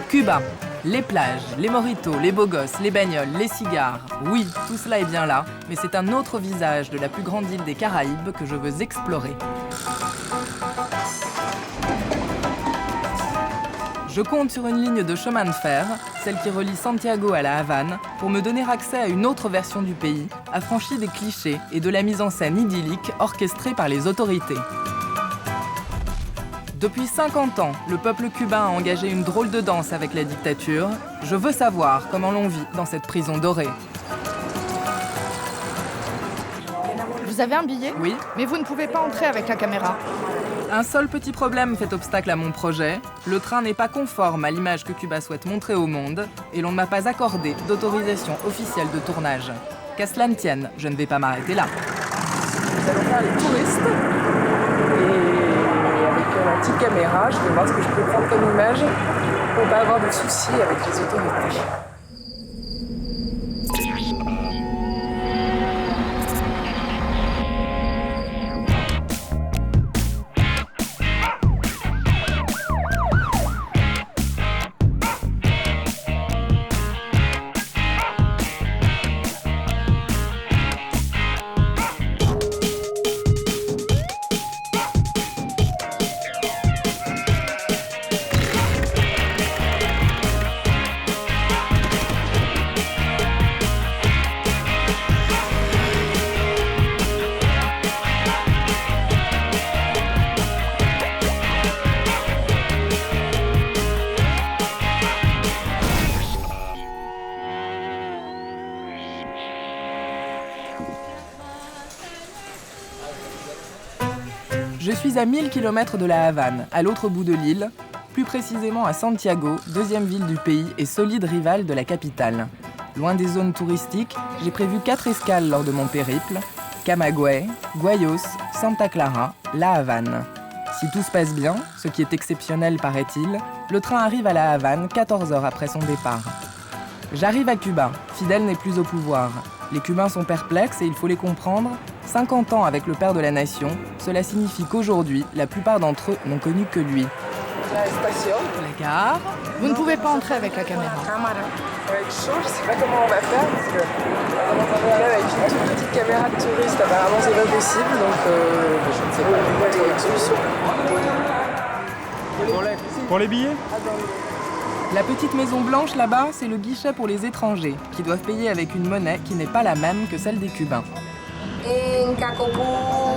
Cuba. Les plages, les mojitos, les beaux gosses, les bagnoles, les cigares. Oui, tout cela est bien là, mais c'est un autre visage de la plus grande île des Caraïbes que je veux explorer. Je compte sur une ligne de chemin de fer, celle qui relie Santiago à la Havane, pour me donner accès à une autre version du pays, affranchie des clichés et de la mise en scène idyllique orchestrée par les autorités. Depuis 50 ans, le peuple cubain a engagé une drôle de danse avec la dictature. Je veux savoir comment l'on vit dans cette prison dorée. Vous avez un billet? Oui. Mais vous ne pouvez pas entrer avec la caméra. Un seul petit problème fait obstacle à mon projet. Le train n'est pas conforme à l'image que Cuba souhaite montrer au monde et l'on ne m'a pas accordé d'autorisation officielle de tournage. Qu'à cela ne tienne, je ne vais pas m'arrêter là. Nous allons faire les touristes et avec ma petite caméra, je vais voir ce que je peux prendre comme image pour ne pas avoir de soucis avec les autorités. Je suis à 1000 km de la Havane, à l'autre bout de l'île, plus précisément à Santiago, deuxième ville du pays et solide rivale de la capitale. Loin des zones touristiques, j'ai prévu 4 escales lors de mon périple: Camagüey, Guayos, Santa Clara, La Havane. Si tout se passe bien, ce qui est exceptionnel paraît-il, le train arrive à La Havane 14 heures après son départ. J'arrive à Cuba, Fidel n'est plus au pouvoir. Les Cubains sont perplexes et il faut les comprendre. 50 ans avec le père de la nation, cela signifie qu'aujourd'hui, la plupart d'entre eux n'ont connu que lui. La station. La gare. Vous ne pouvez pas entrer avec la caméra. Ça va être chaud, je sais pas comment on va faire parce que avec une toute petite caméra de touriste, apparemment c'est pas possible, donc je ne sais pas quelle solution. Pour les billets? La petite maison blanche là-bas, c'est le guichet pour les étrangers, qui doivent payer avec une monnaie qui n'est pas la même que celle des Cubains. En Cacopún,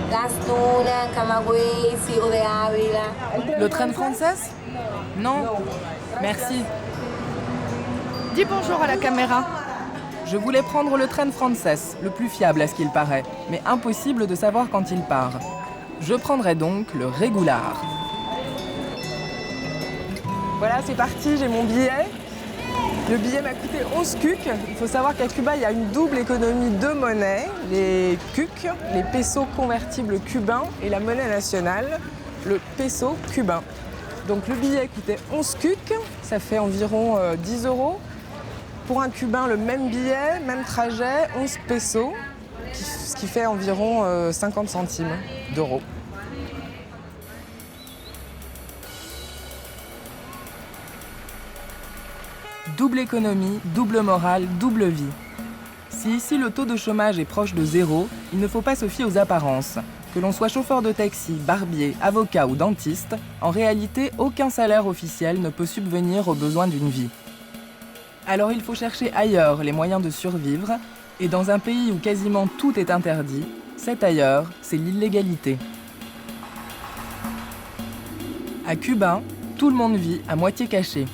Las Tunas, Camagüey, Ciego de Ávila. Le train française? Non. Merci. Dis bonjour à la caméra. Je voulais prendre le train française, le plus fiable à ce qu'il paraît, mais impossible de savoir quand il part. Je prendrai donc le Régular. Voilà, c'est parti, j'ai mon billet. Le billet m'a coûté 11 cucs. Il faut savoir qu'à Cuba, il y a une double économie de monnaie. Les cucs, les pesos convertibles cubains et la monnaie nationale, le peso cubain. Donc le billet coûtait 11 cucs, ça fait environ 10 euros. Pour un Cubain, le même billet, même trajet, 11 pesos, ce qui fait environ 50 centimes d'euros. Double économie, double morale, double vie. Si ici le taux de chômage est proche de 0, il ne faut pas se fier aux apparences. Que l'on soit chauffeur de taxi, barbier, avocat ou dentiste, en réalité, aucun salaire officiel ne peut subvenir aux besoins d'une vie. Alors il faut chercher ailleurs les moyens de survivre, et dans un pays où quasiment tout est interdit, cet ailleurs, c'est l'illégalité. À Cuba, tout le monde vit à moitié caché.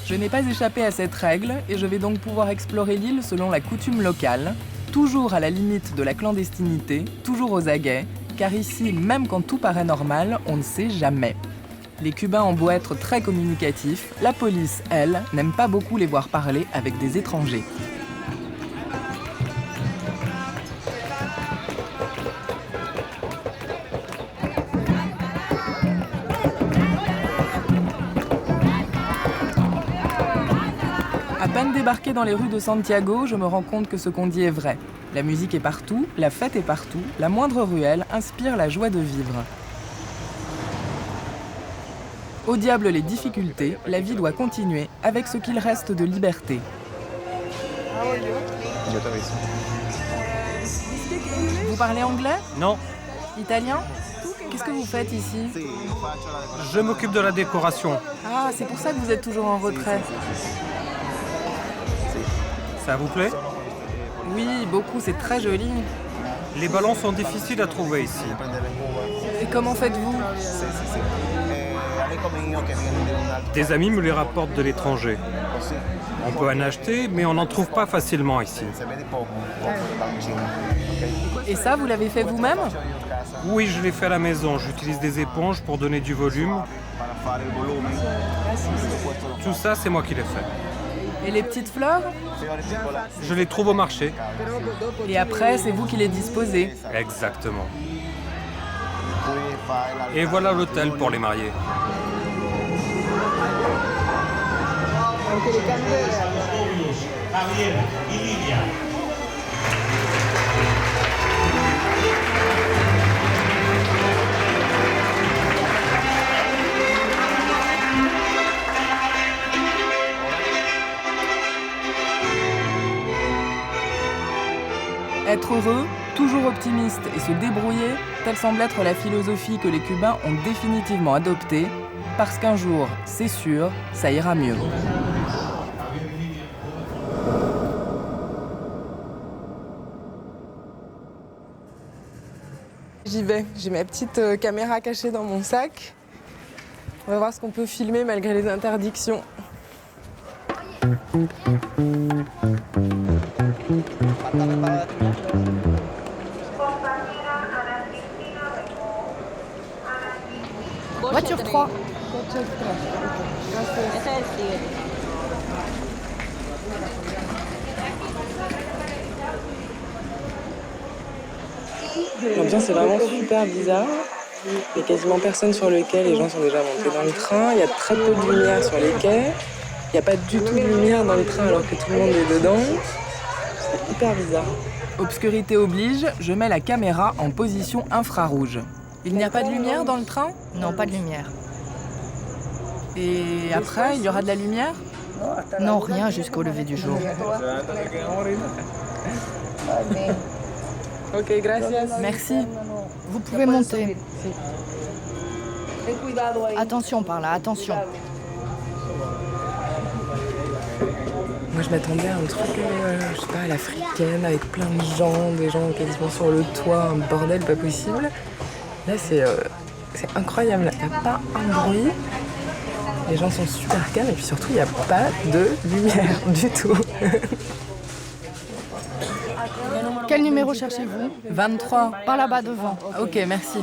Je n'ai pas échappé à cette règle et je vais donc pouvoir explorer l'île selon la coutume locale, toujours à la limite de la clandestinité, toujours aux aguets, car ici, même quand tout paraît normal, on ne sait jamais. Les Cubains ont beau être très communicatifs, la police, elle, n'aime pas beaucoup les voir parler avec des étrangers. À peine débarqué dans les rues de Santiago, je me rends compte que ce qu'on dit est vrai. La musique est partout, la fête est partout, la moindre ruelle inspire la joie de vivre. Au diable les difficultés, la vie doit continuer avec ce qu'il reste de liberté. Vous parlez anglais? Non, Italien? Qu'est-ce que vous faites ici? je m'occupe de la décoration. Ah, c'est pour ça que vous êtes toujours en retrait. Ça vous plaît? Oui, beaucoup, c'est très joli. Les ballons sont difficiles à trouver ici. Et comment faites-vous? Des amis me les rapportent de l'étranger. On peut en acheter, mais on n'en trouve pas facilement ici. Et ça, vous l'avez fait vous-même? Oui, je l'ai fait à la maison. J'utilise des éponges pour donner du volume. Tout ça, c'est moi qui l'ai fait. Et les petites fleurs? Je les trouve au marché. Et après, c'est vous qui les disposez. Exactement. Et voilà l'hôtel pour les mariés. Être heureux, toujours optimiste et se débrouiller, telle semble être la philosophie que les Cubains ont définitivement adoptée, parce qu'un jour, c'est sûr, ça ira mieux. J'y vais, j'ai ma petite caméra cachée dans mon sac. On va voir ce qu'on peut filmer malgré les interdictions. Voiture 3. L'ambiance est vraiment super bizarre. Il n'y a quasiment personne sur le quai, les gens sont déjà montés dans le train. Il y a très peu de lumière sur les quais. Il n'y a pas du tout de lumière dans le train alors que tout le monde est dedans. C'est hyper bizarre. Obscurité oblige, je mets la caméra en position infrarouge. Il n'y a pas de lumière dans le train? Non, pas de lumière. Et après, il y aura de la lumière? Non, rien jusqu'au lever du jour. Ok, gracias. Merci. Vous pouvez monter. Attention par là, attention. Moi, je m'attendais à un truc, je sais pas, à l'africaine, avec plein de gens, des gens quasiment sur le toit, un bordel pas possible. Là, c'est incroyable, il n'y a pas un bruit. Les gens sont super calmes et puis surtout, il n'y a pas de lumière du tout. Quel numéro cherchez-vous? 23. Par là-bas devant. Ok, merci.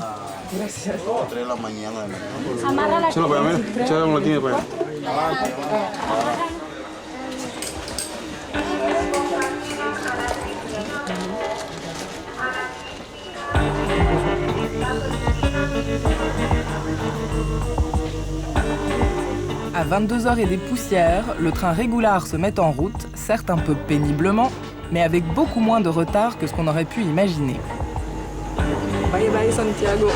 À 22h et des poussières, le train Régoulard se met en route, certes un peu péniblement, mais avec beaucoup moins de retard que ce qu'on aurait pu imaginer. Bye bye Santiago.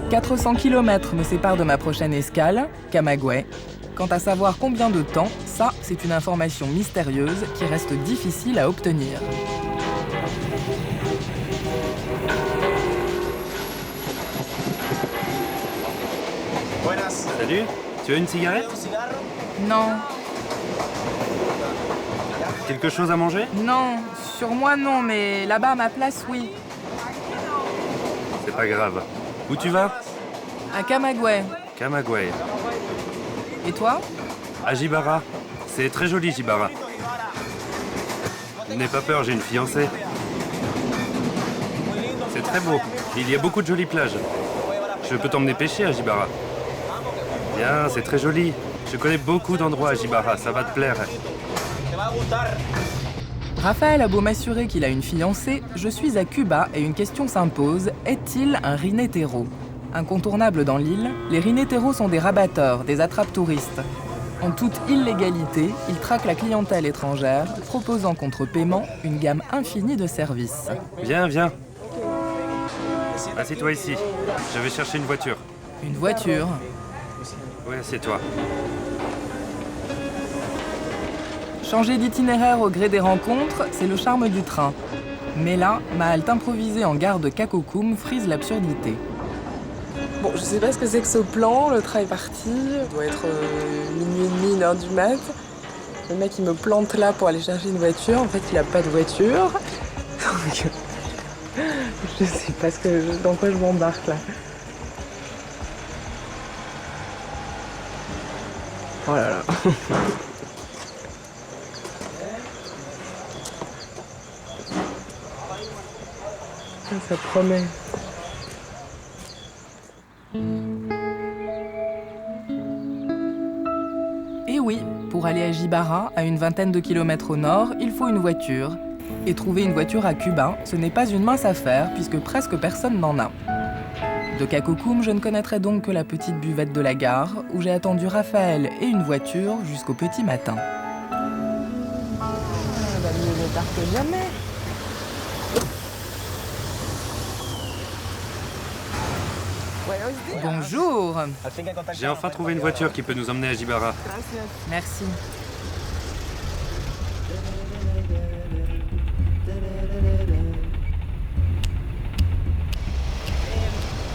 « 400 km me séparent de ma prochaine escale, Camagüey. Quant à savoir combien de temps, ça, c'est une information mystérieuse qui reste difficile à obtenir. Salut, tu as une cigarette? Non, Quelque chose à manger? non, sur moi non, mais là-bas à ma place, oui. C'est pas grave. Où tu vas? À Camagüey. Camagüey. Et toi? À Jibara. C'est très joli, Jibara. N'aie pas peur, j'ai une fiancée. C'est très beau. Il y a beaucoup de jolies plages. Je peux t'emmener pêcher à Jibara. Viens, c'est très joli. Je connais beaucoup d'endroits à Jibara, ça va te plaire. Raphaël a beau m'assurer qu'il a une fiancée, je suis à Cuba et une question s'impose, est-il un rinétéro? Incontournable dans l'île, les rinétéros sont des rabatteurs, des attrape-touristes. En toute illégalité, il traque la clientèle étrangère, proposant contre paiement une gamme infinie de services. Viens, viens. Assieds-toi ici. Je vais chercher une voiture. Une voiture. Oui, assieds-toi. Changer d'itinéraire au gré des rencontres, c'est le charme du train. Mais là, ma halte improvisée en gare de Kakokum frise l'absurdité. Bon, je sais pas ce que c'est que ce plan, le train est parti, il doit être minuit et demi, 1h du mat. Le mec il me plante là pour aller chercher une voiture, en fait il a pas de voiture. Donc, je sais pas dans quoi je m'embarque là. Oh là là. Ça promet. Et oui, pour aller à Jibara, à une vingtaine de kilomètres au nord, il faut une voiture. Et trouver une voiture à Cuba, ce n'est pas une mince affaire, puisque presque personne n'en a. De Kakokum, je ne connaîtrai donc que la petite buvette de la gare, où j'ai attendu Raphaël et une voiture jusqu'au petit matin. Ah, bah mieux vaut tard que jamais. Bonjour. J'ai enfin trouvé une voiture qui peut nous emmener à Jibara. Merci.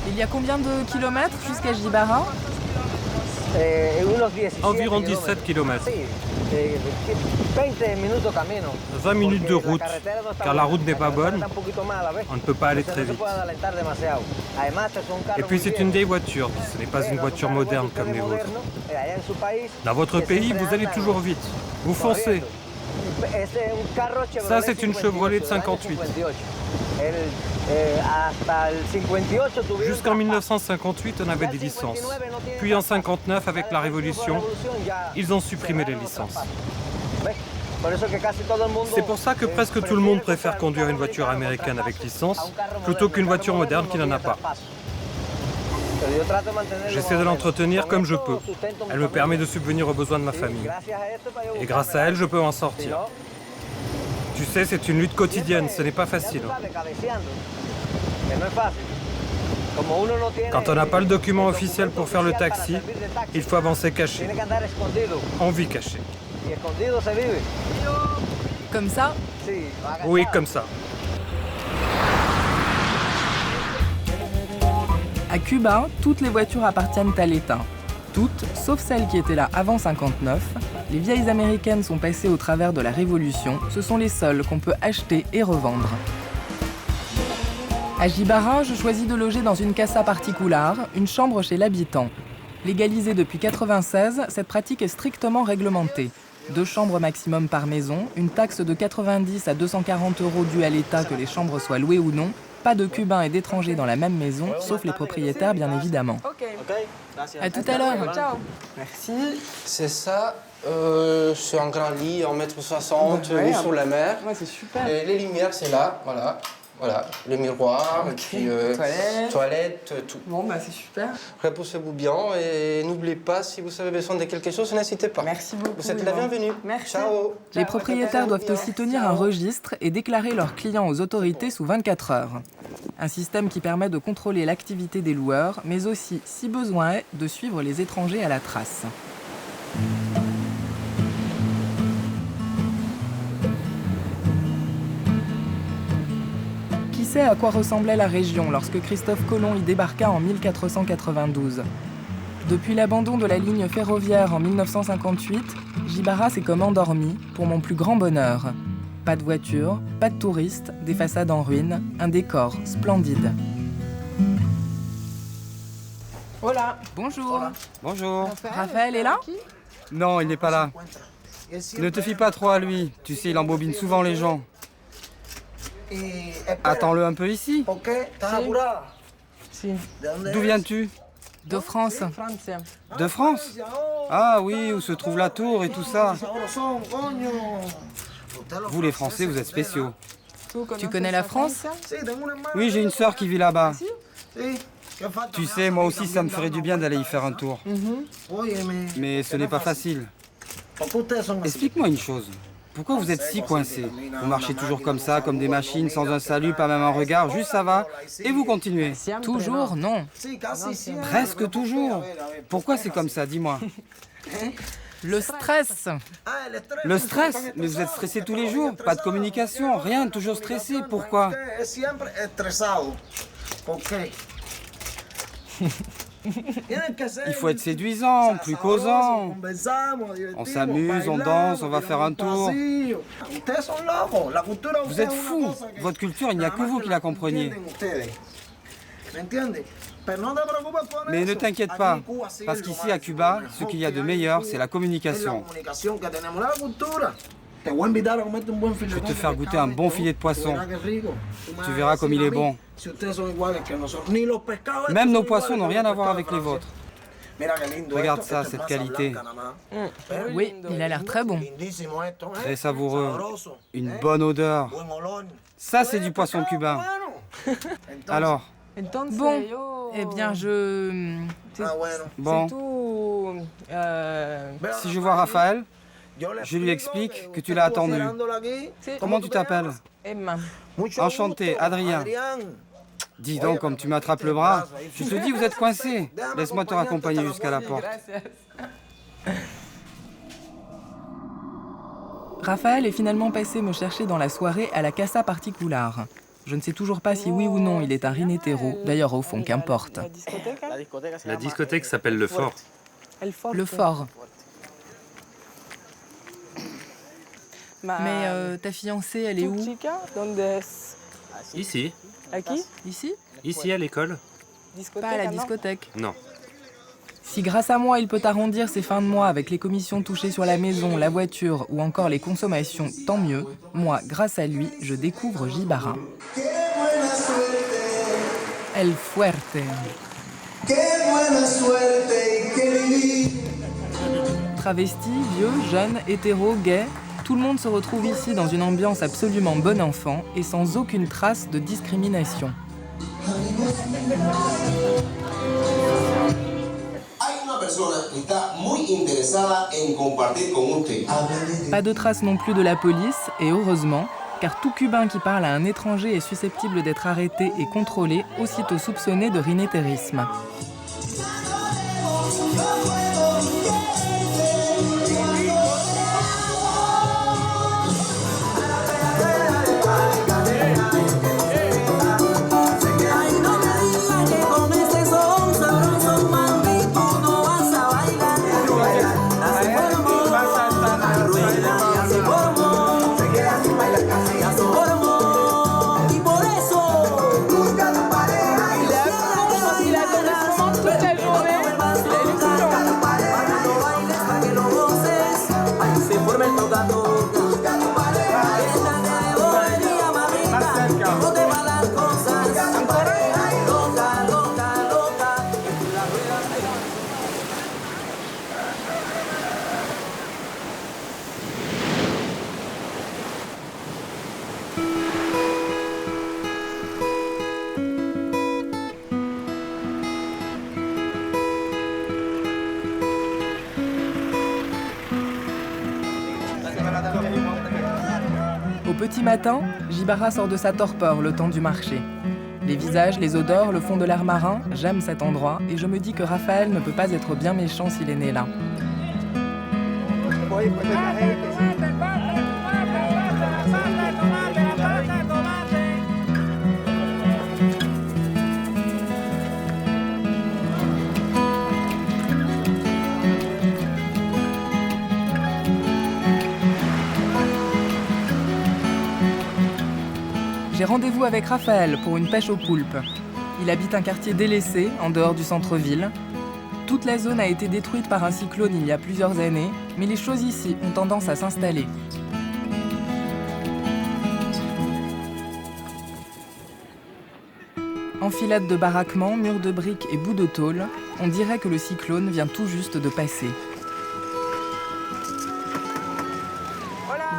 Il y a combien de kilomètres jusqu'à Jibara? Environ 17 km. 20 minutes de route, car la route n'est pas bonne. On ne peut pas aller très vite. Et puis c'est une vieille voiture, ce n'est pas une voiture moderne comme les vôtres. Dans votre pays, vous allez toujours vite. Vous foncez. Ça, c'est une Chevrolet de 58. Jusqu'en 1958, on avait des licences. Puis en 59, avec la Révolution, ils ont supprimé les licences. C'est pour ça que presque tout le monde préfère conduire une voiture américaine avec licence plutôt qu'une voiture moderne qui n'en a pas. J'essaie de l'entretenir comme je peux. Elle me permet de subvenir aux besoins de ma famille. Et grâce à elle, je peux en sortir. Tu sais, c'est une lutte quotidienne, ce n'est pas facile. Quand on n'a pas le document officiel pour faire le taxi, il faut avancer caché. On vit caché. Comme ça? Oui, comme ça. À Cuba, toutes les voitures appartiennent à l'État. Toutes, sauf celles qui étaient là avant 59. Les vieilles américaines sont passées au travers de la Révolution. Ce sont les seules qu'on peut acheter et revendre. À Jibara, je choisis de loger dans une casa particular, une chambre chez l'habitant. Légalisée depuis 1996, cette pratique est strictement réglementée. 2 chambres maximum par maison, une taxe de 90 à 240 € due à l'État que les chambres soient louées ou non, pas de Cubains et d'étrangers dans la même maison, sauf les propriétaires bien évidemment. À tout à l'heure. Ciao. Merci. C'est ça, c'est un grand lit, 1,60 m, vue sur la mer. Ouais, c'est super. Et les lumières, c'est là, voilà. Voilà, le miroir, et puis toilette, tout. Bon, bah c'est super. Reposez-vous bien et n'oubliez pas, si vous avez besoin de quelque chose, n'hésitez pas. Merci beaucoup. Vous êtes la bienvenue. Merci. Ciao. Les propriétaires doivent aussi tenir un registre et déclarer leurs clients aux autorités sous 24 heures. Un système qui permet de contrôler l'activité des loueurs, mais aussi, si besoin est, de suivre les étrangers à la trace. Qui sait à quoi ressemblait la région lorsque Christophe Colomb y débarqua en 1492 ? Depuis l'abandon de la ligne ferroviaire en 1958, Jibara s'est comme endormi, pour mon plus grand bonheur. Pas de voitures, pas de touristes, des façades en ruine, un décor splendide. Voilà. Bonjour. Bonjour. Raphaël est là ? Non, il n'est pas là. Ne te fie pas trop à lui. Tu sais, il embobine souvent les gens. Attends-le un peu ici. Si. D'où viens-tu? De France. De France? Ah oui, où se trouve la tour et tout ça. Vous, les Français, vous êtes spéciaux. Tu connais la France ? Oui, j'ai une sœur qui vit là-bas. Tu sais, moi aussi, ça me ferait du bien d'aller y faire un tour. Mais ce n'est pas facile. Explique-moi une chose. Pourquoi vous êtes si coincés? Vous marchez toujours comme ça, comme des machines, sans un salut, pas même un regard, juste ça va, et vous continuez. Toujours, non. Presque toujours. Pourquoi c'est comme ça, dis-moi? Le stress. Le stress? Mais vous êtes stressé tous les jours, pas de communication, rien, toujours stressé, pourquoi? Il faut être séduisant, plus causant. On s'amuse, on danse, on va faire un tour. Vous êtes fous. Votre culture, il n'y a que vous qui la compreniez. Mais ne t'inquiète pas, parce qu'ici à Cuba, ce qu'il y a de meilleur, c'est la communication. Je vais te faire goûter un bon filet de poisson. Tu verras comme il est bon. Même nos poissons n'ont rien à voir avec les vôtres. Regarde ça, cette qualité. Oui, il a l'air très bon. Très savoureux. Une bonne odeur. Ça, c'est du poisson cubain. Alors? Bon, eh bien je... Bon. tout. Si je vois Raphaël, je lui explique que tu l'as attendu. Comment tu t'appelles? Emma. Enchanté, Adrien. Dis donc, comme tu m'attrapes le bras, je te dis, vous êtes coincé. Laisse-moi te raccompagner jusqu'à la porte. Raphaël est finalement passé me chercher dans la soirée à la Casa Particular. Je ne sais toujours pas si oui ou non il est un rinétéro. D'ailleurs, au fond, qu'importe. La discothèque s'appelle Le Fort. Le Fort. Mais ta fiancée, elle est où? Ici. À qui? Ici? Ici, à l'école. Pas à la discothèque. Non. Si grâce à moi, il peut arrondir ses fins de mois avec les commissions touchées sur la maison, la voiture ou encore les consommations, tant mieux. Moi, grâce à lui, je découvre Gibara. El Fuerte. Travesti, vieux, jeune, hétéro, gay, tout le monde se retrouve ici dans une ambiance absolument bon enfant et sans aucune trace de discrimination. Pas de trace non plus de la police, et heureusement, car tout Cubain qui parle à un étranger est susceptible d'être arrêté et contrôlé, aussitôt soupçonné de rinétérisme. Au petit matin, Gibara sort de sa torpeur le temps du marché. Les visages, les odeurs, le fond de l'air marin, j'aime cet endroit et je me dis que Raphaël ne peut pas être bien méchant s'il est né là. J'ai rendez-vous avec Raphaël pour une pêche aux poulpes. Il habite un quartier délaissé, en dehors du centre-ville. Toute la zone a été détruite par un cyclone il y a plusieurs années, mais les choses ici ont tendance à s'installer. Enfilade de baraquements, murs de briques et bouts de tôle, on dirait que le cyclone vient tout juste de passer.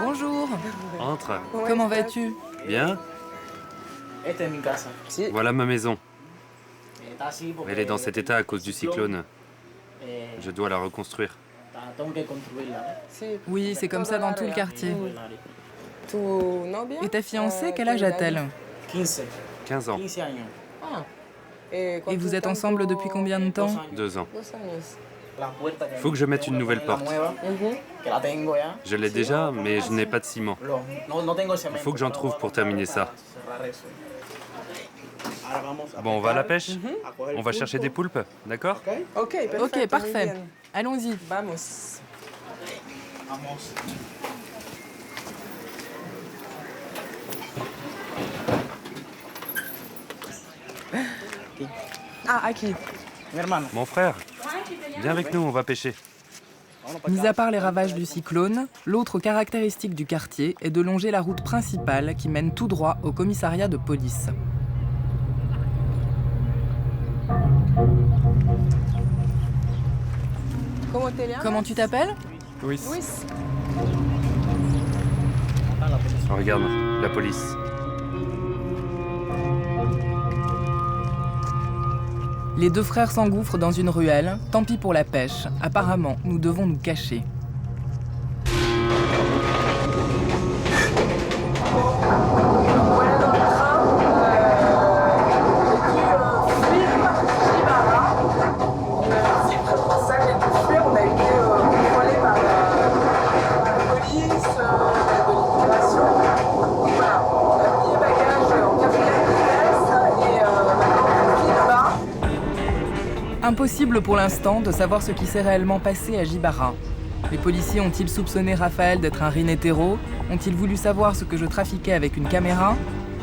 Bonjour. Entre. Comment vas-tu? Bien. Voilà ma maison. Elle est dans cet état à cause du cyclone. Je dois la reconstruire. Oui, c'est comme ça dans tout le quartier. Tu novia? Et ta fiancée, quel âge a-t-elle? 15 ans. Et Et vous êtes ensemble depuis combien de temps? 2 ans. 2 años. Faut que je mette une nouvelle porte. Je l'ai déjà, mais je n'ai pas de ciment. Il faut que j'en trouve pour terminer ça. Bon, on va à la pêche? On va chercher des poulpes, d'accord? Ok, perfecto, Ok, muy parfait. bien. Allons-y. Vamos. Ah, aquí. Mon frère, viens avec nous, on va pêcher. Mis à part les ravages du cyclone, l'autre caractéristique du quartier est de longer la route principale qui mène tout droit au commissariat de police. Comment tu t'appelles? Oui. Luis. Oh, regarde, la police. Les deux frères s'engouffrent dans une ruelle, tant pis pour la pêche. Apparemment, nous devons nous cacher. Voilà dans le train. J'ai dû fuir Jibara. C'est vraiment ça, j'ai dû fuir. On a été contrôlés par la police, de l'immigration. Voilà, on a mis les bagages en 4e vitesse et maintenant on fuit là-bas. Impossible pour l'instant de savoir ce qui s'est réellement passé à Jibara. Les policiers ont-ils soupçonné Raphaël d'être un rinétéro? Ont-ils voulu savoir ce que je trafiquais avec une caméra?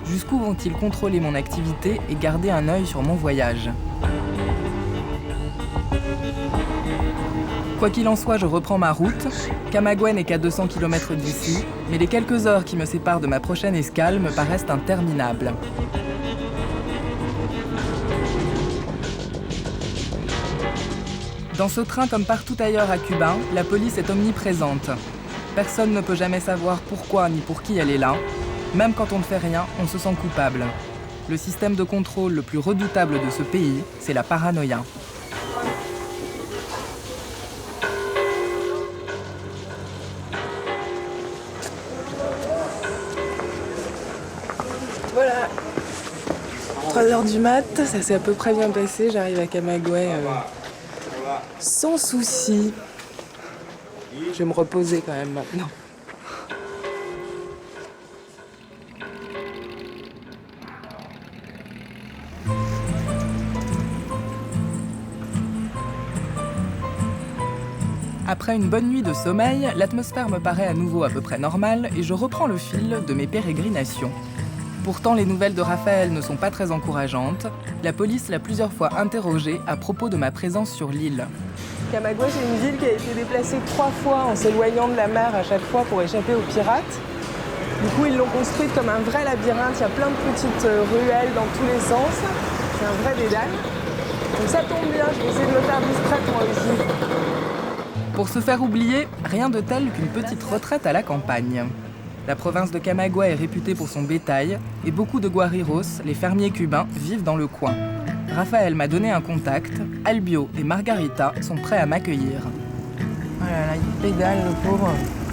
Jusqu'où vont-ils contrôler mon activité et garder un œil sur mon voyage? Quoi qu'il en soit, je reprends ma route. Camagüey n'est qu'à 200 km d'ici, mais les quelques heures qui me séparent de ma prochaine escale me paraissent interminables. Dans ce train, comme partout ailleurs à Cuba, la police est omniprésente. Personne ne peut jamais savoir pourquoi ni pour qui elle est là. Même quand on ne fait rien, on se sent coupable. Le système de contrôle le plus redoutable de ce pays, c'est la paranoïa. Voilà. 3h du mat, ça s'est à peu près bien passé. J'arrive à Camagüey sans souci. Je vais me reposer quand même maintenant. Après une bonne nuit de sommeil, l'atmosphère me paraît à nouveau à peu près normale et je reprends le fil de mes pérégrinations. Pourtant, les nouvelles de Raphaël ne sont pas très encourageantes. La police l'a plusieurs fois interrogé à propos de ma présence sur l'île. Camagüey, c'est une ville qui a été déplacée 3 fois en s'éloignant de la mer à chaque fois pour échapper aux pirates. Du coup, ils l'ont construite comme un vrai labyrinthe. Il y a plein de petites ruelles dans tous les sens. C'est un vrai dédale. Donc ça tombe bien, je vais essayer de me faire distraite moi aussi. Pour se faire oublier, rien de tel qu'une petite retraite à la campagne. La province de Camagüey est réputée pour son bétail et beaucoup de guariros, les fermiers cubains, vivent dans le coin. Raphaël m'a donné un contact. Albio et Margarita sont prêts à m'accueillir. Oh là là, il pédale le pauvre.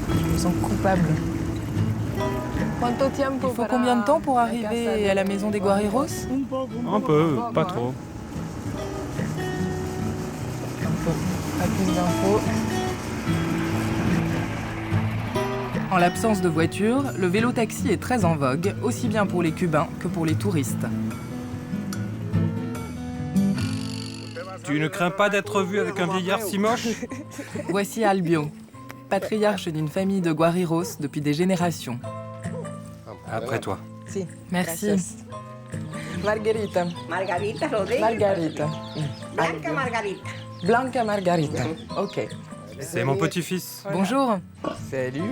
Je me sens coupable. Il faut combien de temps pour arriver à la maison des guariros? Un peu, pas trop. Pas plus d'infos. En l'absence de voiture, le vélo-taxi est très en vogue, aussi bien pour les Cubains que pour les touristes. Tu ne crains pas d'être vu avec un vieillard si moche? Voici Albio, patriarche d'une famille de guariros depuis des générations. Après toi. Si. Merci. Gracias. Margarita. Margarita Rodríguez. Margarita. Blanca Margarita. Blanca Margarita. Ok. C'est mon petit-fils. Bonjour. Salut.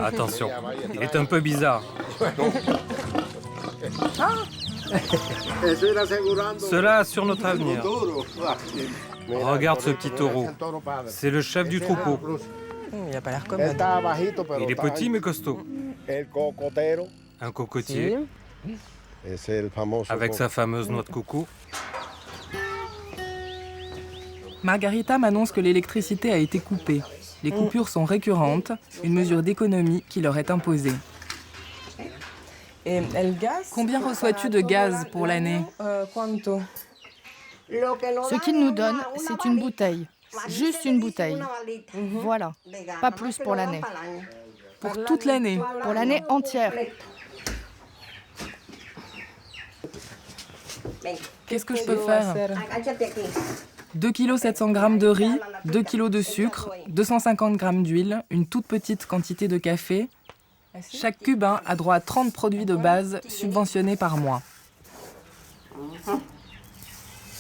Attention, il est un peu bizarre. Cela assure notre avenir. Regarde ce petit taureau. C'est le chef du troupeau. Il a pas l'air commode. Il est petit mais costaud. Un cocotier avec sa fameuse noix de coco. Margarita m'annonce que l'électricité a été coupée. Les coupures sont récurrentes, une mesure d'économie qui leur est imposée. Combien reçois-tu de gaz pour l'année? Ce qu'ils nous donnent, c'est une bouteille. Juste une bouteille. Voilà. Pas plus pour l'année. Pour toute l'année? Pour l'année entière. Qu'est-ce que je peux faire? 2 kg 700 g de riz, 2 kg de sucre, 250 g d'huile, une toute petite quantité de café. Chaque Cubain a droit à 30 produits de base subventionnés par mois.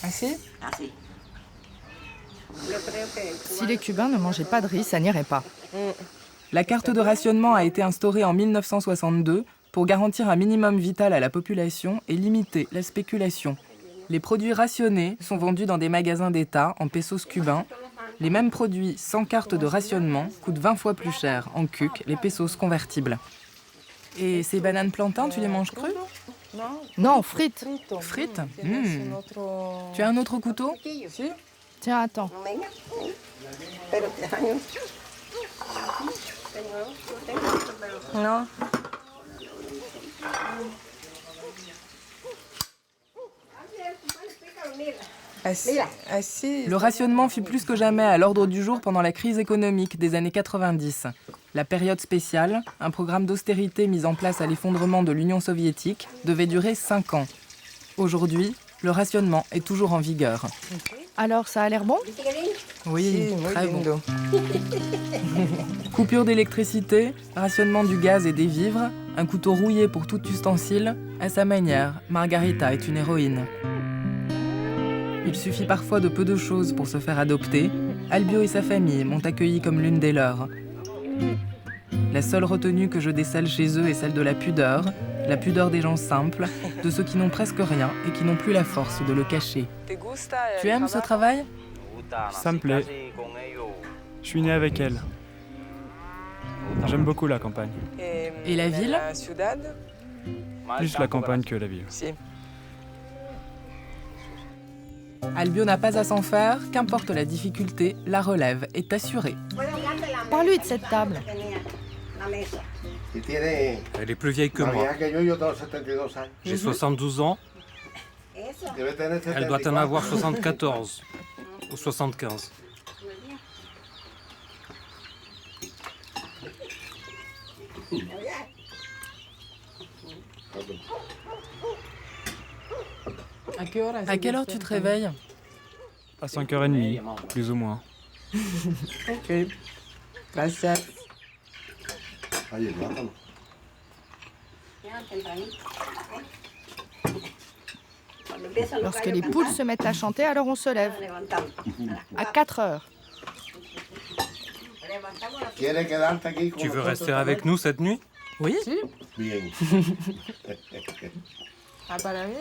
Assez? Si les Cubains ne mangeaient pas de riz, ça n'irait pas. La carte de rationnement a été instaurée en 1962 pour garantir un minimum vital à la population et limiter la spéculation. Les produits rationnés sont vendus dans des magasins d'État en pesos cubains. Les mêmes produits sans carte de rationnement coûtent 20 fois plus cher en cuc, les pesos convertibles. Et ces bananes plantains, tu les manges crues? Non, frites. Frites? Tu as un autre couteau? Tiens, attends. Non. Le rationnement fut plus que jamais à l'ordre du jour pendant la crise économique des années 90. La période spéciale, un programme d'austérité mis en place à l'effondrement de l'Union soviétique, devait durer 5 ans. Aujourd'hui, le rationnement est toujours en vigueur. Alors, ça a l'air bon? Oui, très bon. Coupure d'électricité, rationnement du gaz et des vivres, un couteau rouillé pour tout ustensile. À sa manière, Margarita est une héroïne. Il suffit parfois de peu de choses pour se faire adopter. Albio et sa famille m'ont accueilli comme l'une des leurs. La seule retenue que je décèle chez eux est celle de la pudeur des gens simples, de ceux qui n'ont presque rien et qui n'ont plus la force de le cacher. Tu aimes ce travail? Ça me plaît. Je suis né avec elle. J'aime beaucoup la campagne. Et la ville? Plus la campagne que la ville. Albio n'a pas à s'en faire, qu'importe la difficulté, la relève est assurée. Parle-lui de cette table. Elle est plus vieille que moi. J'ai 72 ans. Elle doit en avoir 74 ou 75. À quelle heure tu te réveilles? À 5h30, plus ou moins. Ok. Gracias. Lorsque les poules se mettent à chanter, alors on se lève. À 4 heures. Tu veux rester avec nous cette nuit? Oui.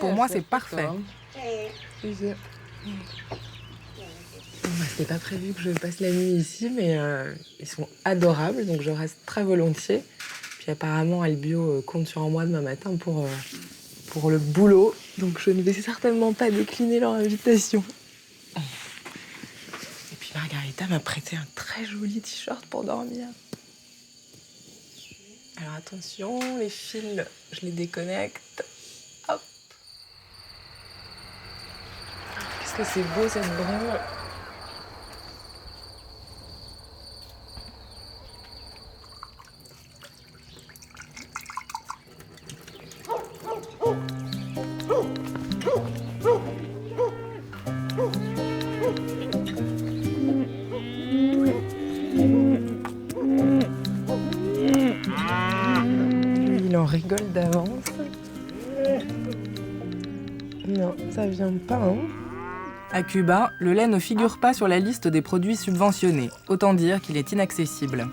Pour moi, c'est parfait. C'était pas prévu que je passe la nuit ici, mais ils sont adorables, donc je reste très volontiers. Puis apparemment, Albio compte sur moi demain matin pour le boulot, donc je ne vais certainement pas décliner leur invitation. Et puis Margarita m'a prêté un très joli t-shirt pour dormir. Alors attention, les fils, je les déconnecte. Hop. Qu'est-ce que c'est beau cette brume. Il en rigole d'avance. Non, ça vient pas, hein. À Cuba, le lait ne figure pas sur la liste des produits subventionnés. Autant dire qu'il est inaccessible.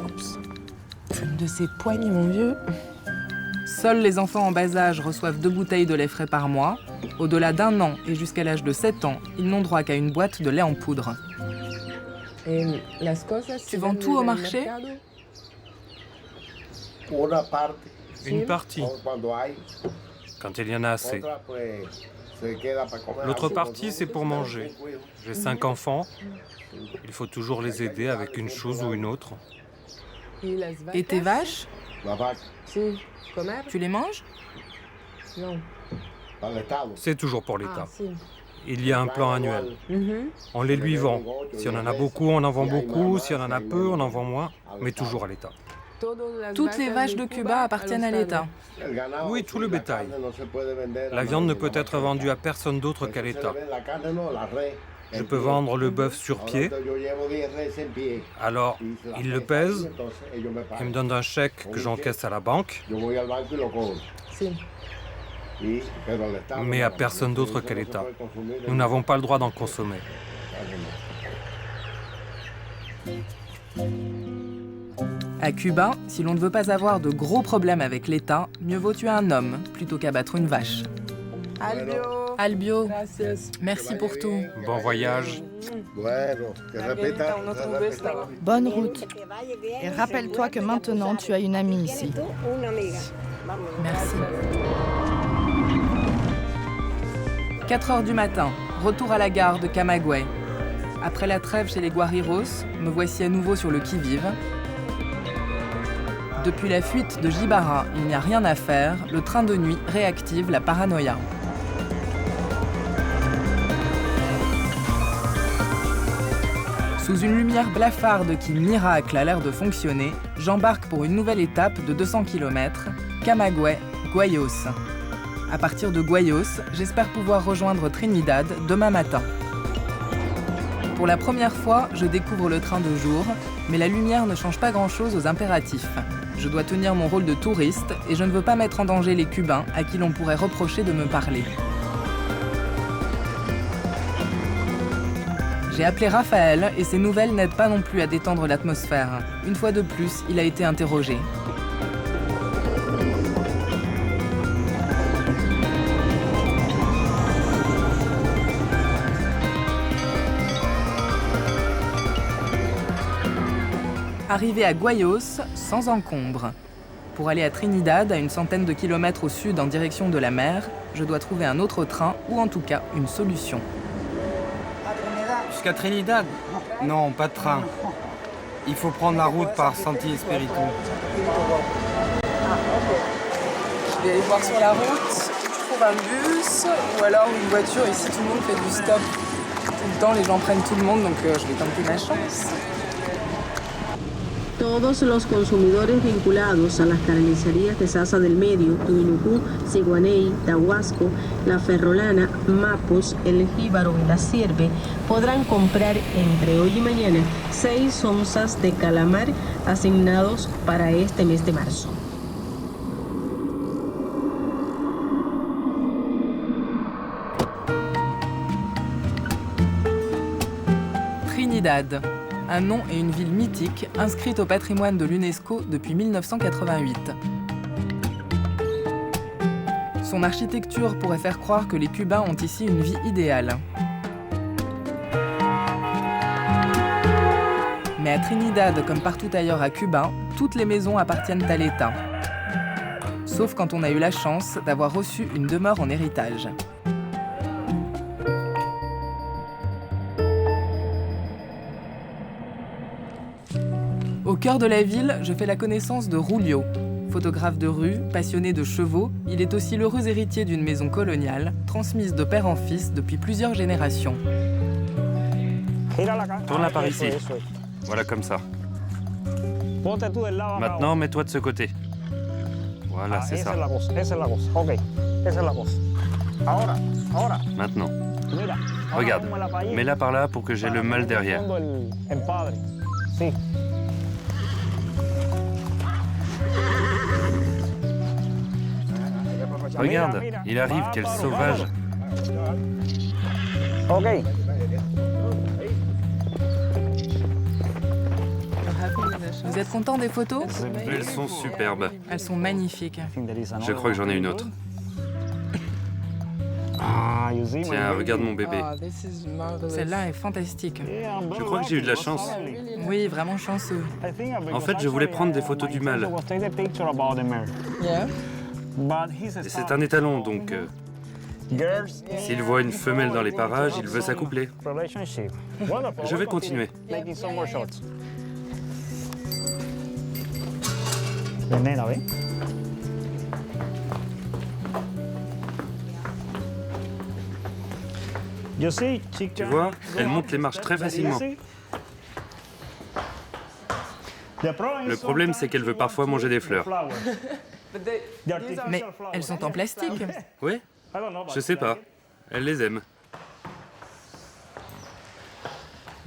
Oups. Une de ces poignées, mon vieux. Seuls les enfants en bas âge reçoivent 2 bouteilles de lait frais par mois. Au-delà d'1 an et jusqu'à l'âge de 7 ans, ils n'ont droit qu'à une boîte de lait en poudre. Et las cosas, Tu vends tout au marché? Une partie, quand il y en a assez. L'autre partie, c'est pour manger. J'ai 5 enfants. Il faut toujours les aider avec une chose ou une autre. Et tes vaches? Tu les manges? C'est toujours pour l'État. Il y a un plan annuel. On les lui vend. Si on en a beaucoup, on en vend beaucoup. Si on en a peu, on en vend moins. Mais toujours à l'État. Toutes les vaches de Cuba appartiennent à l'État. Oui, tout le bétail. La viande ne peut être vendue à personne d'autre qu'à l'État. Je peux vendre le bœuf sur pied. Alors, ils le pèsent. Ils me donnent un chèque que j'encaisse à la banque. Mais à personne d'autre qu'à l'État. Nous n'avons pas le droit d'en consommer. À Cuba, si l'on ne veut pas avoir de gros problèmes avec l'État, mieux vaut tuer un homme plutôt qu'abattre une vache. Albio, merci pour tout. Bon voyage. Bonne route. Et rappelle-toi que maintenant, tu as une amie ici. Merci. 4 heures du matin, retour à la gare de Camagüey. Après la trêve chez les Guariros, me voici à nouveau sur le qui-vive. Depuis la fuite de Gibara, il n'y a rien à faire, le train de nuit réactive la paranoïa. Sous une lumière blafarde qui, miracle, a l'air de fonctionner, j'embarque pour une nouvelle étape de 200 km, Camagüey, Guayos. À partir de Guayos, j'espère pouvoir rejoindre Trinidad demain matin. Pour la première fois, je découvre le train de jour, mais la lumière ne change pas grand-chose aux impératifs. Je dois tenir mon rôle de touriste et je ne veux pas mettre en danger les Cubains à qui l'on pourrait reprocher de me parler. J'ai appelé Raphaël et ses nouvelles n'aident pas non plus à détendre l'atmosphère. Une fois de plus, il a été interrogé. Arrivé à Guayos, sans encombre. Pour aller à Trinidad, à une centaine de kilomètres au sud en direction de la mer, je dois trouver un autre train ou en tout cas une solution. Jusqu'à Trinidad? Non, pas de train. Il faut prendre la route par Santi Espiritu. Je vais aller voir sur la route si je trouve un bus ou alors une voiture. Ici, tout le monde fait du stop. Tout le temps, les gens prennent tout le monde, donc je vais tenter ma chance. Todos los consumidores vinculados a las carnicerías de Sasa del Medio, Tuinucú, Siguaney, Tahuasco, La Ferrolana, Mapos, El Jíbaro y La Sierpe podrán comprar entre hoy y mañana 6 onzas de calamar asignados para este mes de marzo. Trinidad. Un nom et une ville mythique inscrite au patrimoine de l'UNESCO depuis 1988. Son architecture pourrait faire croire que les Cubains ont ici une vie idéale. Mais à Trinidad, comme partout ailleurs à Cuba, toutes les maisons appartiennent à l'État. Sauf quand on a eu la chance d'avoir reçu une demeure en héritage. Au cœur de la ville, je fais la connaissance de Julio. Photographe de rue, passionné de chevaux, il est aussi l'heureux héritier d'une maison coloniale, transmise de père en fils depuis plusieurs générations. Tourne-la par ici. Voilà comme ça. Maintenant, mets-toi de ce côté. Voilà, c'est ça. Maintenant. Regarde, mets-la par là pour que j'ai le mâle derrière. Regarde, il arrive, quel sauvage. Vous êtes content des photos? Elles sont superbes. Elles sont magnifiques. Je crois que j'en ai une autre. Tiens, regarde mon bébé. Celle-là est fantastique. Je crois que j'ai eu de la chance. Oui, vraiment chanceux. En fait, je voulais prendre des photos du mâle. Et c'est un étalon, donc S'il voit une femelle dans les parages, il veut s'accoupler. Je vais continuer. Tu vois, elle monte les marches très facilement. Le problème, c'est qu'elle veut parfois manger des fleurs. Mais elles sont en plastique. Oui? Je sais pas. Elle les aime.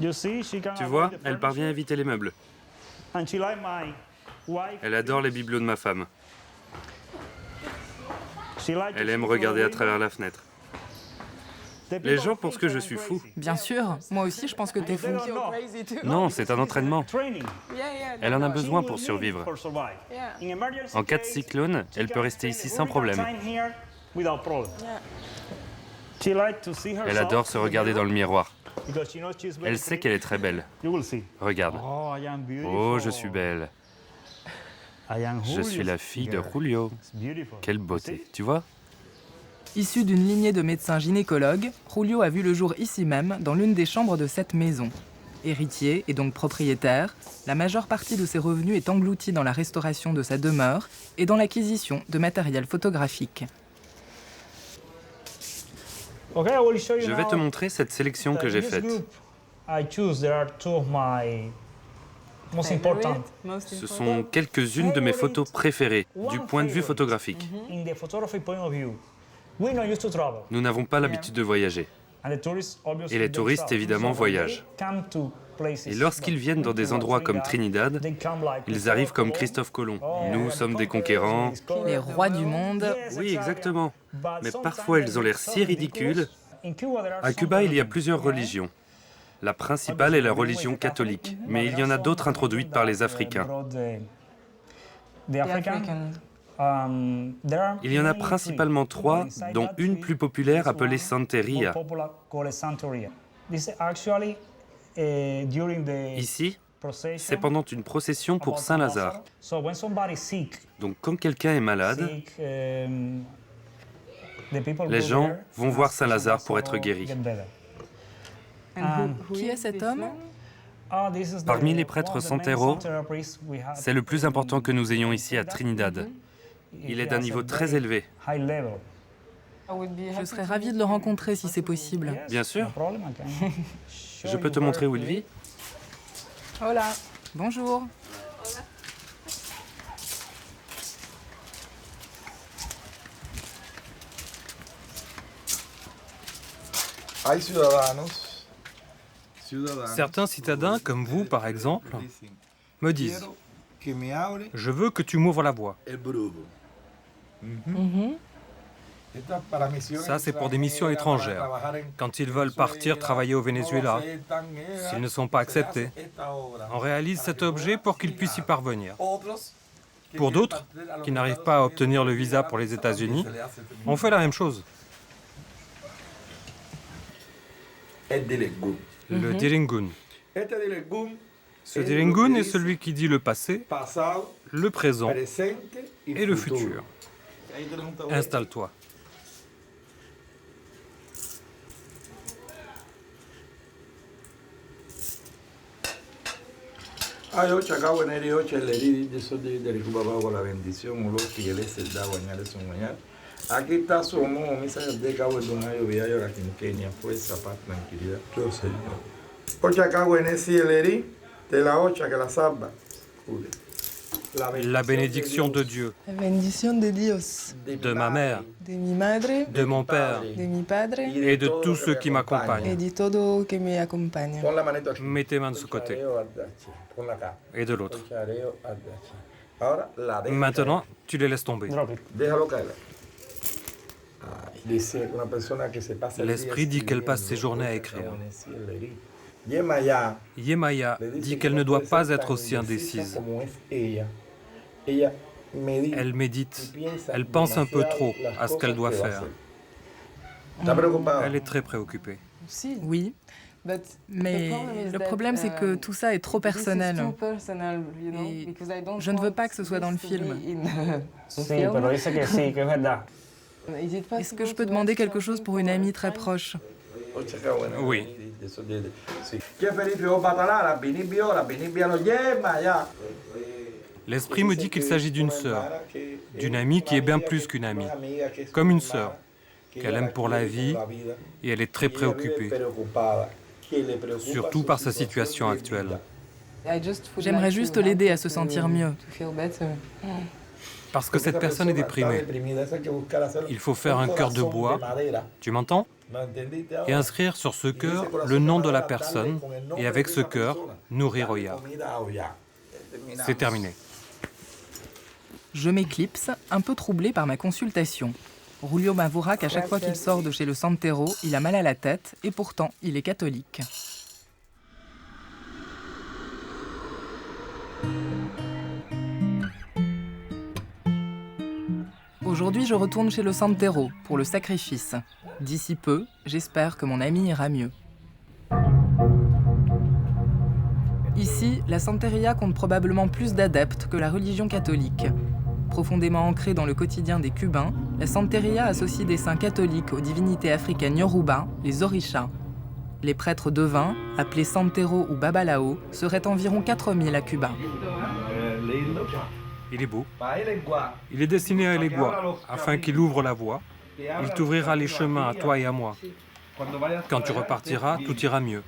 Tu vois, elle parvient à éviter les meubles. Elle adore les bibelots de ma femme. Elle aime regarder à travers la fenêtre. Les gens pensent que je suis fou. Bien sûr, moi aussi je pense que t'es fou. Non, c'est un entraînement. Elle en a besoin pour survivre. En cas de cyclone, elle peut rester ici sans problème. Elle adore se regarder dans le miroir. Elle sait qu'elle est très belle. Regarde. Oh, je suis belle. Je suis la fille de Julio. Quelle beauté, tu vois? Issu d'une lignée de médecins gynécologues, Julio a vu le jour ici même, dans l'une des chambres de cette maison. Héritier et donc propriétaire, la majeure partie de ses revenus est engloutie dans la restauration de sa demeure et dans l'acquisition de matériel photographique. Je vais te montrer cette sélection que j'ai faite. Ce sont quelques-unes de mes photos préférées, du point de vue photographique. Nous n'avons pas l'habitude de voyager. Et les touristes, évidemment, voyagent. Et lorsqu'ils viennent dans des endroits comme Trinidad, ils arrivent comme Christophe Colomb. Nous sommes des conquérants. Les rois du monde. Oui, exactement. Mais parfois, ils ont l'air si ridicules. À Cuba, il y a plusieurs religions. La principale est la religion catholique, mais il y en a d'autres introduites par les Africains. Il y en a principalement 3, dont une plus populaire appelée Santeria. Ici, c'est pendant une procession pour Saint-Lazare. Donc quand quelqu'un est malade, les gens vont voir Saint-Lazare pour être guéris. Qui est cet homme? Parmi les prêtres Santero, c'est le plus important que nous ayons ici à Trinidad. Il est d'un niveau très élevé. Je serais ravie de le rencontrer si c'est possible. Bien sûr. Je peux te montrer où il vit? Hola. Bonjour. Certains citadins, comme vous par exemple, me disent « Je veux que tu m'ouvres la voie ». Ça, c'est pour des missions étrangères. Quand ils veulent partir travailler au Venezuela, s'ils ne sont pas acceptés, on réalise cet objet pour qu'ils puissent y parvenir. Pour d'autres, qui n'arrivent pas à obtenir le visa pour les États-Unis, on fait la même chose. Le Diringun. Ce Diringun est celui qui dit le passé, le présent et le futur. Installe-toi. Aquí está su amor, misa de cabo de un año viajo aquí en Kenia, fue esa paz, tranquilidad. Yo sé. Ocha cago en ese eleri, de la ocha que la salva. La bénédiction de Dieu, La bendición de Dios, de ma mère, de mi madre, de mon père de mi padre et de tous ceux qui et m'accompagnent. de todo que me acompaña. Pon la manito aquí. Mets tes mains de ce côté Ponla acá. et de l'autre. Ochareo, adachi. Ahora la deja. Maintenant, tu les laisses tomber. Déjalo caer. Dice una persona que se pasa el día L'esprit dit qu'elle passe ses journées à écrire. Yemaya dit qu'elle ne doit pas être aussi indécise. Elle médite, elle pense un peu trop à ce qu'elle doit faire. Elle est très préoccupée. Oui, mais le problème c'est que tout ça est trop personnel. Et je ne veux pas que ce soit dans le film. Est-ce que je peux demander quelque chose pour une amie très proche? Oui. L'esprit me dit qu'il s'agit d'une sœur, d'une amie qui est bien plus qu'une amie, comme une sœur, qu'elle aime pour la vie et elle est très préoccupée, surtout par sa situation actuelle. J'aimerais juste l'aider à se sentir mieux. Parce que cette personne est déprimée. Il faut faire un cœur de bois, tu m'entends? Et inscrire sur ce cœur le nom de la personne et avec ce cœur, nourrir Oya. C'est terminé. Je m'éclipse, un peu troublé par ma consultation. Julio m'avouera qu'à chaque fois qu'il sort de chez le Santero, il a mal à la tête et pourtant il est catholique. Aujourd'hui, je retourne chez le Santero pour le sacrifice. D'ici peu, j'espère que mon ami ira mieux. Ici, la Santeria compte probablement plus d'adeptes que la religion catholique. Profondément ancrée dans le quotidien des Cubains, la Santeria associe des saints catholiques aux divinités africaines Yoruba, les Orishas. Les prêtres devins, appelés Santero ou Babalao, seraient environ 4000 à Cuba. Il est beau. Il est destiné à Elegua, afin qu'il ouvre la voie. Il t'ouvrira les chemins à toi et à moi. Quand tu repartiras, tout ira mieux.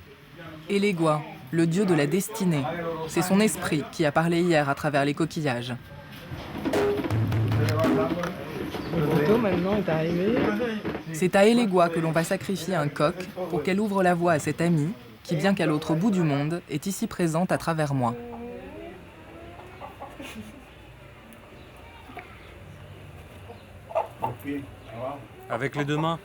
Elegua, le dieu de la destinée. C'est son esprit qui a parlé hier à travers les coquillages. Le bateau maintenant est arrivé. C'est à Elegua que l'on va sacrifier un coq pour qu'elle ouvre la voie à cette amie qui, bien qu'à l'autre bout du monde, est ici présente à travers moi. Avec les deux mains.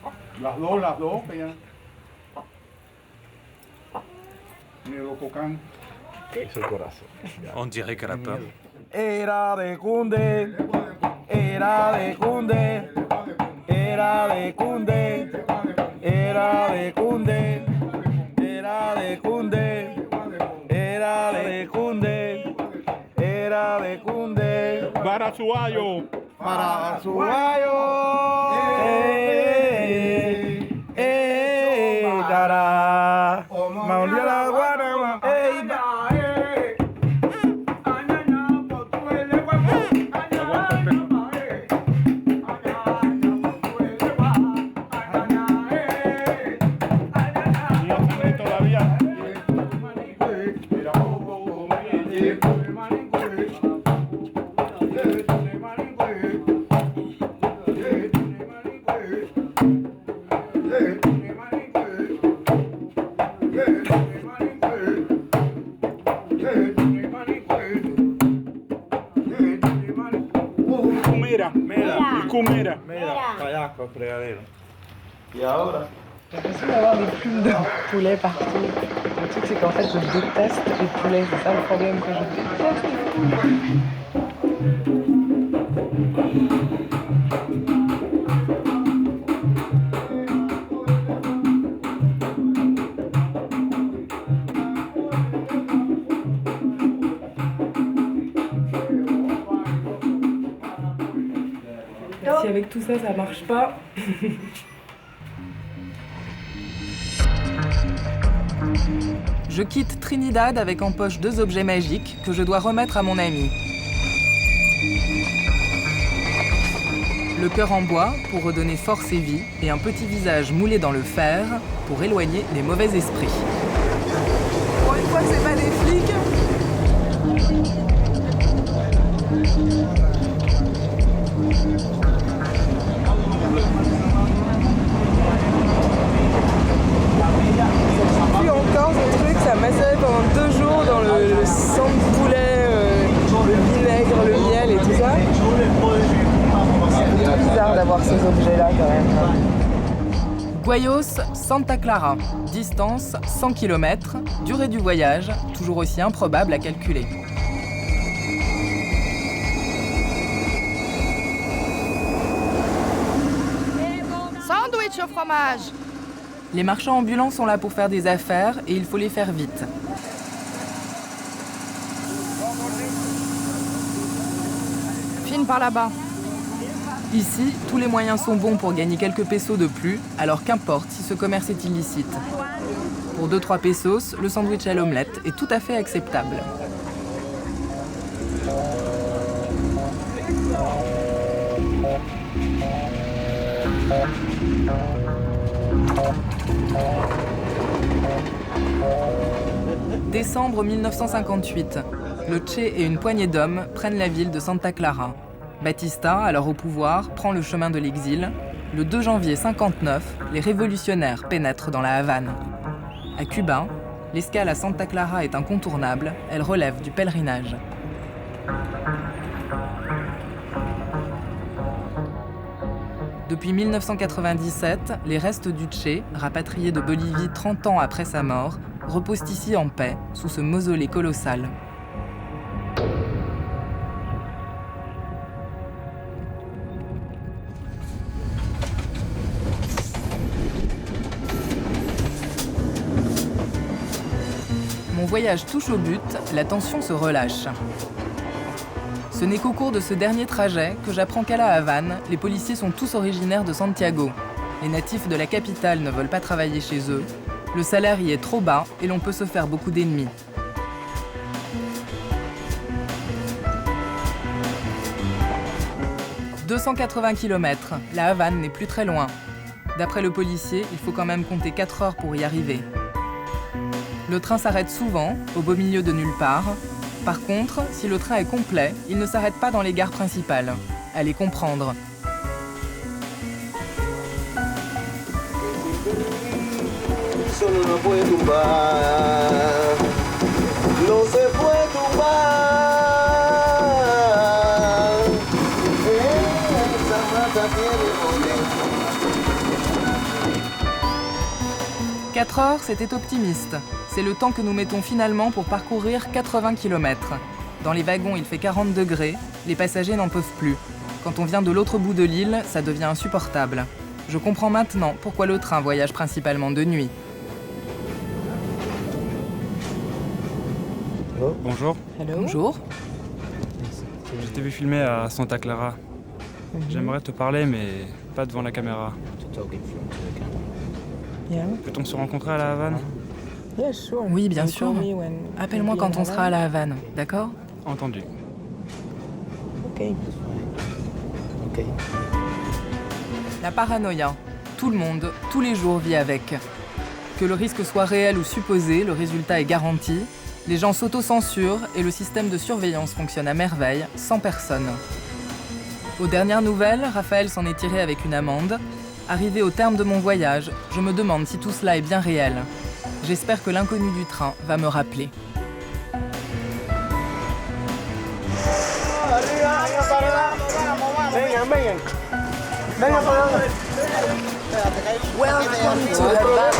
On dirait qu'elle a peur. Era de Cunde, era de Cunde, era de Cunde, era de Cunde, era de Cunde, era de Cunde, era de Cunde. Para Suayo. Para Suayo. Cara. Maulía la guarama. J'ai l'impression d'avoir des plumes de poulet partout. Le truc, c'est qu'en fait, je déteste les poulets. C'est ça le problème, que je déteste les poulets. Si avec tout ça, ça marche pas. Je quitte Trinidad avec en poche 2 objets magiques que je dois remettre à mon ami. Le cœur en bois pour redonner force et vie et un petit visage moulé dans le fer pour éloigner les mauvais esprits. Pour une fois que c'est pas des flics. Puis encore ce truc, ça macérait pendant 2 jours dans le sang de poulet, le vinaigre, le miel et tout ça. C'est bizarre d'avoir ces objets-là quand même. Guayos, Santa Clara. Distance 100 km. Durée du voyage, toujours aussi improbable à calculer. Sandwich au fromage. Les marchands ambulants sont là pour faire des affaires et il faut les faire vite. Fine par là-bas. Ici, tous les moyens sont bons pour gagner quelques pesos de plus, alors qu'importe si ce commerce est illicite. Pour 2-3 pesos, le sandwich à l'omelette est tout à fait acceptable. Décembre 1958. Le Che et une poignée d'hommes prennent la ville de Santa Clara. Batista, alors au pouvoir, prend le chemin de l'exil. Le 2 janvier 59, les révolutionnaires pénètrent dans la Havane. À Cuba, l'escale à Santa Clara est incontournable, elle relève du pèlerinage. Depuis 1997, les restes du Che, rapatriés de Bolivie 30 ans après sa mort, reposent ici en paix, sous ce mausolée colossal. Mon voyage touche au but, la tension se relâche. Ce n'est qu'au cours de ce dernier trajet que j'apprends qu'à la Havane, les policiers sont tous originaires de Santiago. Les natifs de la capitale ne veulent pas travailler chez eux. Le salaire y est trop bas et l'on peut se faire beaucoup d'ennemis. « 280 km, la Havane n'est plus très loin. D'après le policier, il faut quand même compter 4 heures pour y arriver. Le train s'arrête souvent, au beau milieu de nulle part. Par contre, si le train est complet, il ne s'arrête pas dans les gares principales. Allez comprendre. « 4 heures, c'était optimiste. C'est le temps que nous mettons finalement pour parcourir 80 km. Dans les wagons, il fait 40 degrés, les passagers n'en peuvent plus. Quand on vient de l'autre bout de l'île, ça devient insupportable. Je comprends maintenant pourquoi le train voyage principalement de nuit. » Bonjour. Bonjour. Je t'ai vu filmer à Santa Clara. J'aimerais te parler, mais pas devant la caméra. Peut-on se rencontrer à la Havane? Oui, bien sûr. Appelle-moi quand on sera à la Havane, d'accord? Entendu. La paranoïa. Tout le monde, tous les jours vit avec. Que le risque soit réel ou supposé, le résultat est garanti. Les gens s'autocensurent et le système de surveillance fonctionne à merveille, sans personne. Aux dernières nouvelles, Raphaël s'en est tiré avec une amende. Arrivé au terme de mon voyage, je me demande si tout cela est bien réel. J'espère que l'inconnu du train va me rappeler. Welcome to Havana.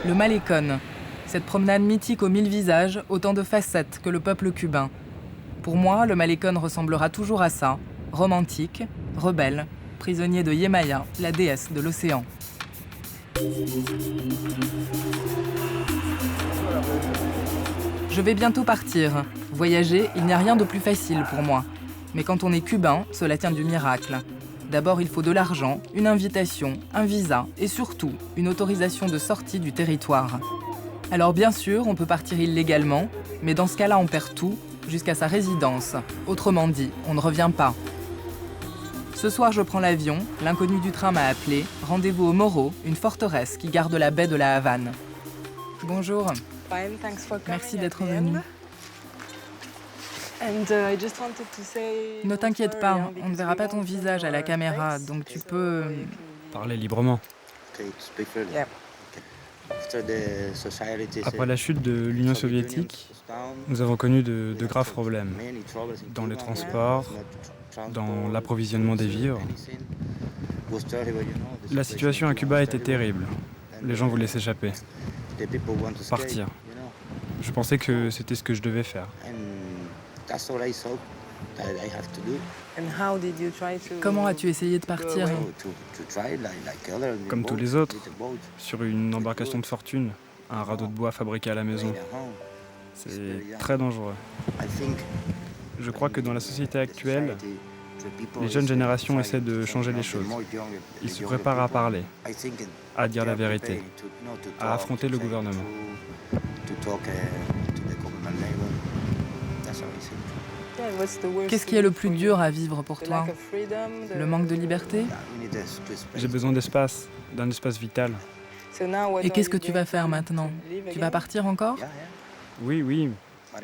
Le Malecón, cette promenade mythique aux 1000 visages, autant de facettes que le peuple cubain. Pour moi, le Malecón ressemblera toujours à ça, romantique, rebelle, prisonnier de Yemaya, la déesse de l'océan. Je vais bientôt partir. Voyager, il n'y a rien de plus facile pour moi. Mais quand on est cubain, cela tient du miracle. D'abord, il faut de l'argent, une invitation, un visa et surtout une autorisation de sortie du territoire. Alors bien sûr, on peut partir illégalement, mais dans ce cas-là, on perd tout, jusqu'à sa résidence. Autrement dit, on ne revient pas. Ce soir, je prends l'avion, l'inconnu du train m'a appelé. Rendez-vous au Morro, une forteresse qui garde la baie de la Havane. Bonjour. Merci d'être venu. Ne t'inquiète pas, on ne verra pas ton visage à la caméra, donc tu peux... Parler librement. Après la chute de l'Union soviétique, nous avons connu de graves problèmes dans les transports, dans l'approvisionnement des vivres. La situation à Cuba était terrible. Les gens voulaient s'échapper, partir. Je pensais que c'était ce que je devais faire. Comment as-tu essayé de partir? Comme tous les autres, sur une embarcation de fortune, un radeau de bois fabriqué à la maison. C'est très dangereux. Je crois que dans la société actuelle, les jeunes générations essaient de changer les choses. Ils se préparent à parler, à dire la vérité, à affronter le gouvernement. Qu'est-ce qui est le plus dur à vivre pour toi? Le manque de liberté? J'ai besoin d'espace, d'un espace vital. Et qu'est-ce que tu vas faire maintenant? Tu vas partir encore? Oui,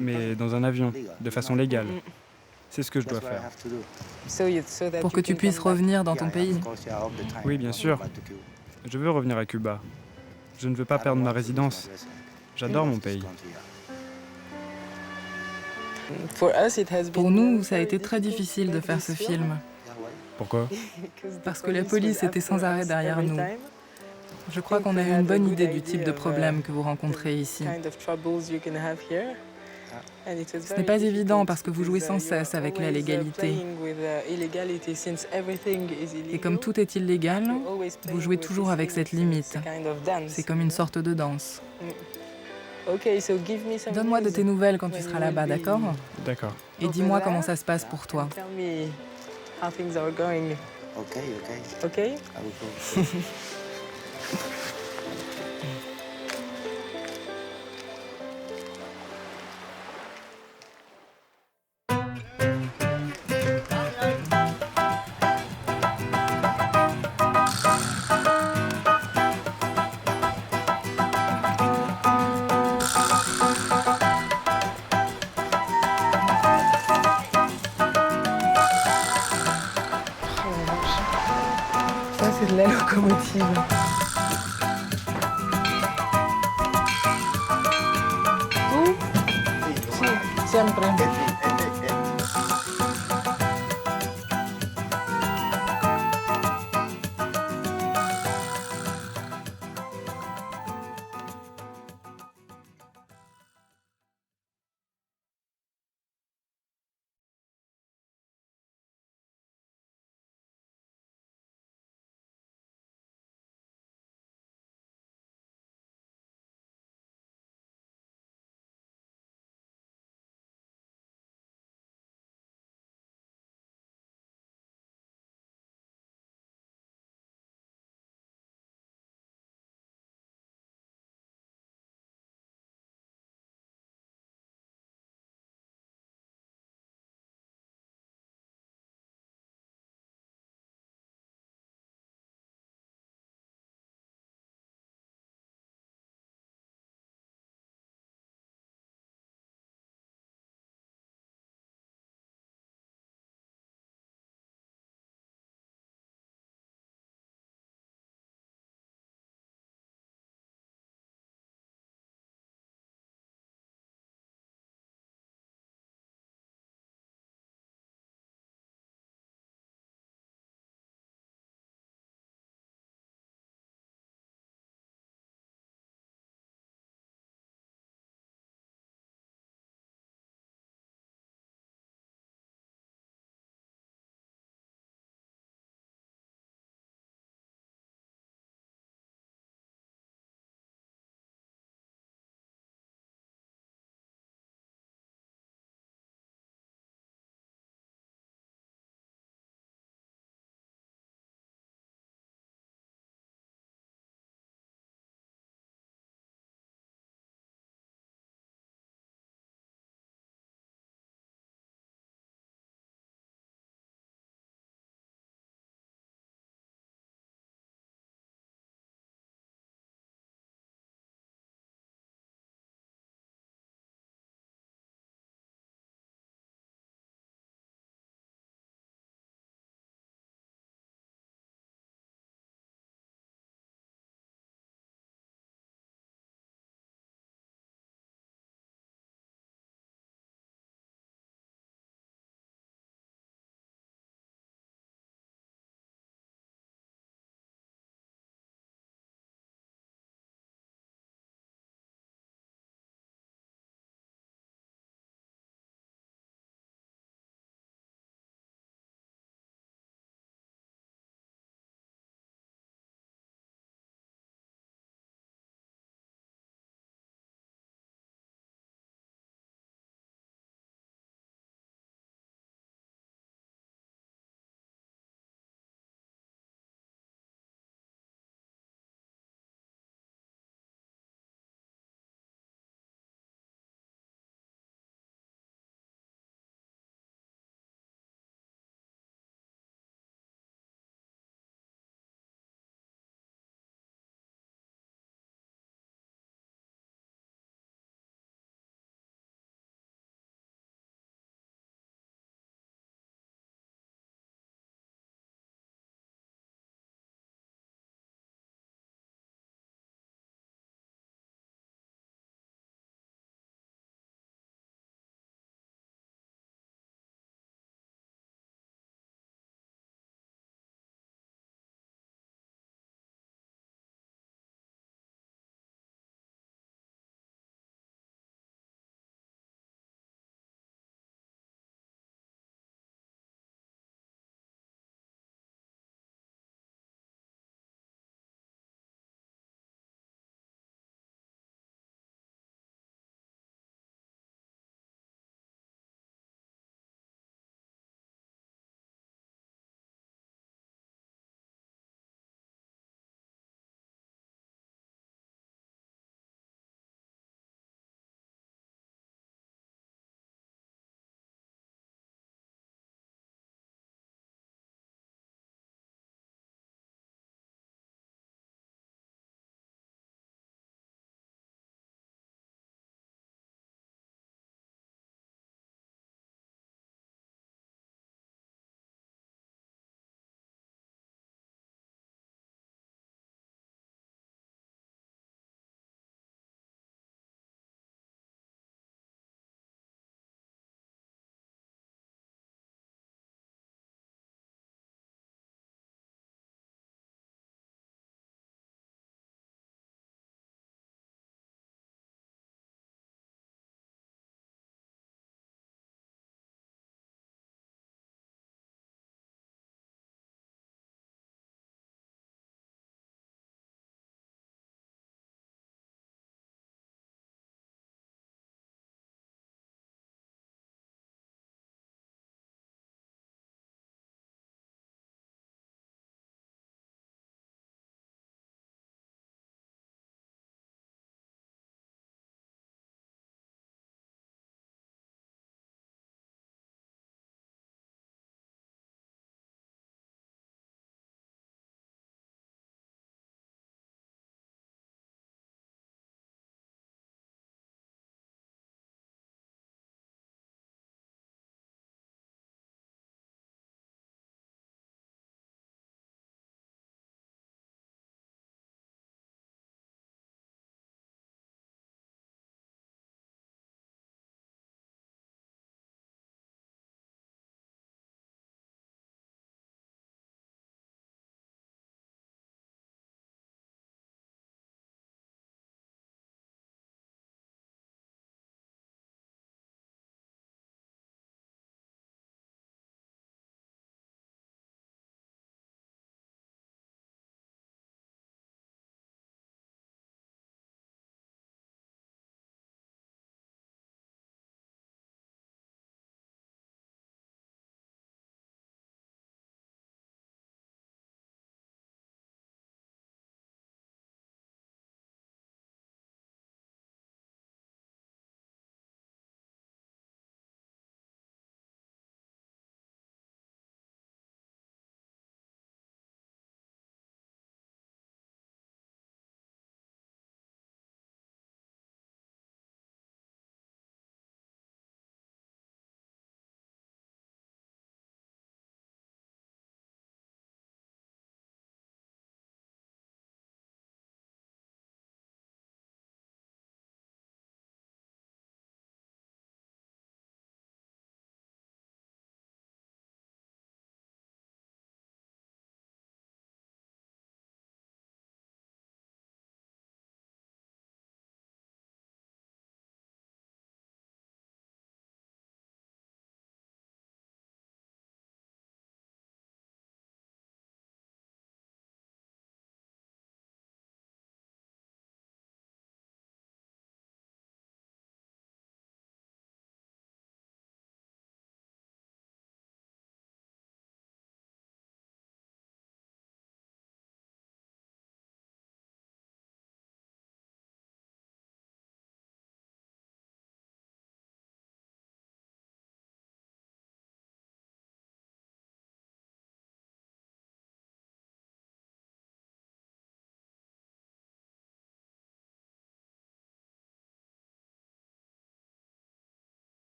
mais dans un avion, de façon légale. C'est ce que je dois faire. Pour que tu puisses revenir dans ton pays? Oui, bien sûr. Je veux revenir à Cuba. Je ne veux pas perdre ma résidence. J'adore mon pays. Pour nous, ça a été très difficile de faire ce film. Pourquoi? Parce que la police était sans arrêt derrière nous. Je crois qu'on a eu une bonne idée du type de problème que vous rencontrez ici. Ce n'est pas évident parce que vous jouez sans cesse avec la légalité. Et comme tout est illégal, vous jouez toujours avec cette limite. C'est comme une sorte de danse. Donne-moi de tes nouvelles quand tu seras là-bas, d'accord? D'accord. Et dis-moi comment ça se passe pour toi. Ok. Ça, c'est de la locomotive. Siempre.